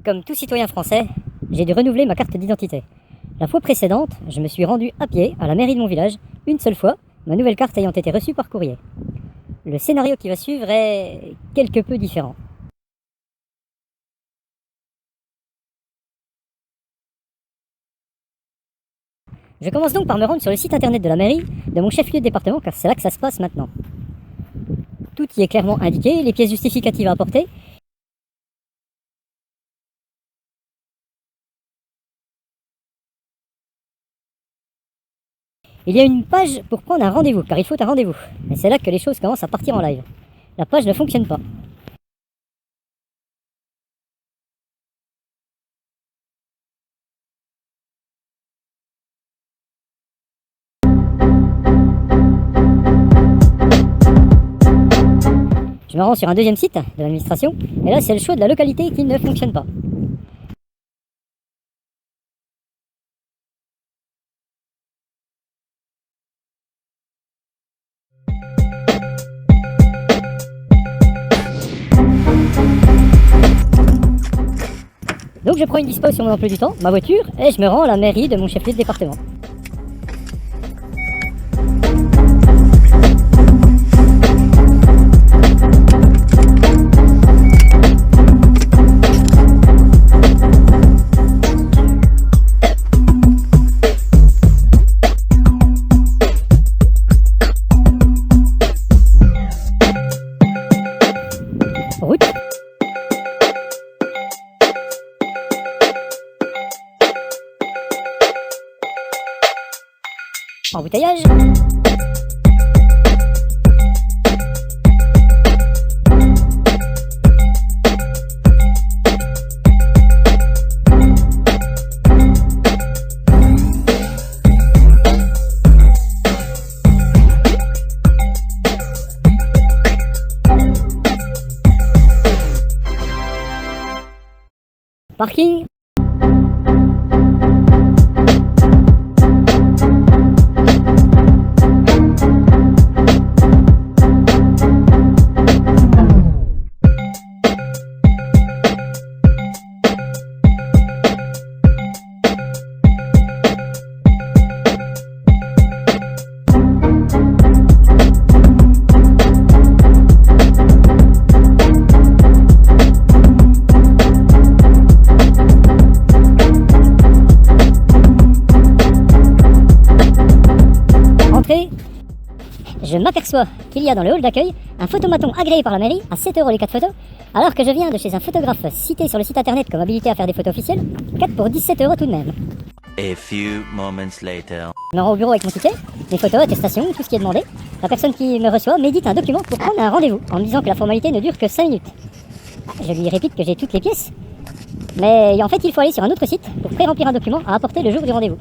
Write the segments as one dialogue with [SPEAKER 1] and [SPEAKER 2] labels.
[SPEAKER 1] Comme tout citoyen français, j'ai dû renouveler ma carte d'identité. La fois précédente, je me suis rendu à pied à la mairie de mon village, une seule fois, ma nouvelle carte ayant été reçue par courrier. Le scénario qui va suivre est quelque peu différent. Je commence donc par me rendre sur le site internet de la mairie de mon chef-lieu de département, car c'est là que ça se passe maintenant. Tout y est clairement indiqué, les pièces justificatives à apporter. Il y a une page pour prendre un rendez-vous, car il faut un rendez-vous. Et c'est là que les choses commencent à partir en live. La page ne fonctionne pas. Je me rends sur un deuxième site de l'administration, et là c'est le choix de la localité qui ne fonctionne pas. Donc je prends une dispo sur mon emploi du temps, ma voiture, et je me rends à la mairie de mon chef-lieu de département. Route. Embouteillage. Parking. Je m'aperçois qu'il y a dans le hall d'accueil un photomaton agréé par la mairie à 7 € les 4 photos, alors que je viens de chez un photographe cité sur le site internet comme habilité à faire des photos officielles, 4 pour 17 € tout de même.
[SPEAKER 2] A few moments later.
[SPEAKER 1] Je me rends au bureau avec mon ticket, les photos, attestations, tout ce qui est demandé. La personne qui me reçoit m'édite un document pour prendre un rendez-vous, en me disant que la formalité ne dure que 5 minutes. Je lui répète que j'ai toutes les pièces, mais en fait il faut aller sur un autre site pour pré-remplir un document à apporter le jour du rendez-vous.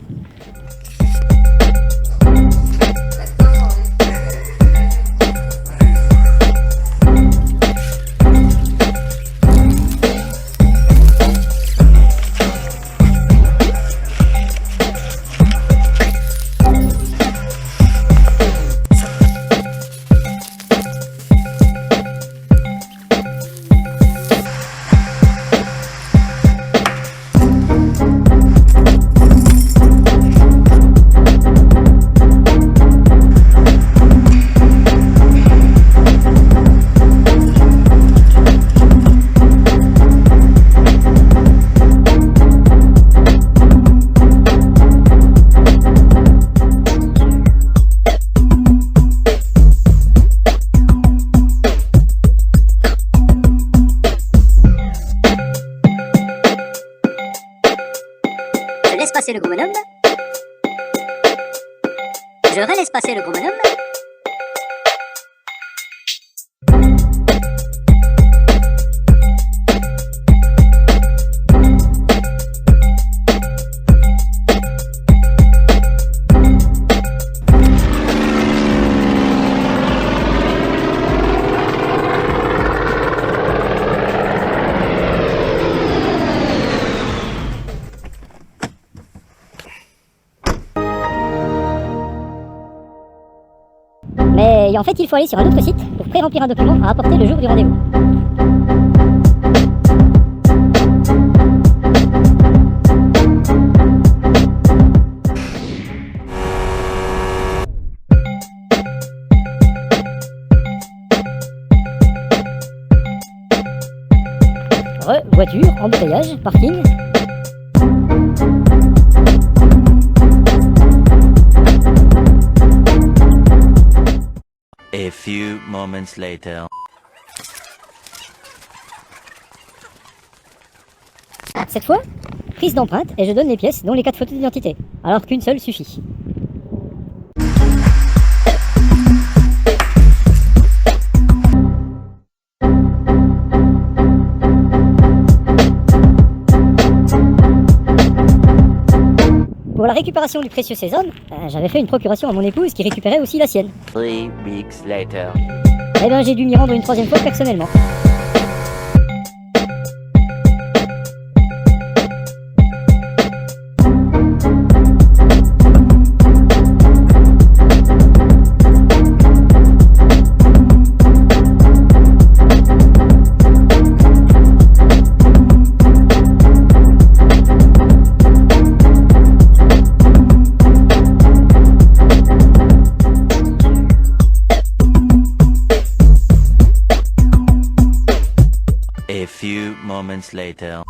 [SPEAKER 1] Je laisse passer le gros bonhomme. Je relaisse passer le gros bonhomme. Mais en fait, il faut aller sur un autre site pour pré-remplir un document à apporter le jour du rendez-vous. voitures, embouteillage, parking.
[SPEAKER 2] A few moments later.
[SPEAKER 1] Cette fois, prise d'empreinte et je donne les pièces dont les 4 photos d'identité, alors qu'une seule suffit. Pour la récupération du précieux sésame, j'avais fait une procuration à mon épouse qui récupérait aussi la sienne.
[SPEAKER 2] 3 weeks later.
[SPEAKER 1] Eh ben j'ai dû m'y rendre une 3e fois personnellement.
[SPEAKER 2] A few moments later.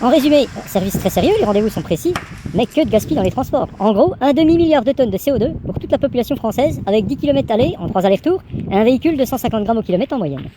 [SPEAKER 1] En résumé, service très sérieux, les rendez-vous sont précis, mais que de gaspillage dans les transports. En gros, un demi-milliard de tonnes de CO2 pour toute la population française avec 10 km aller en 3 allers-retours et un véhicule de 150 grammes au kilomètre en moyenne.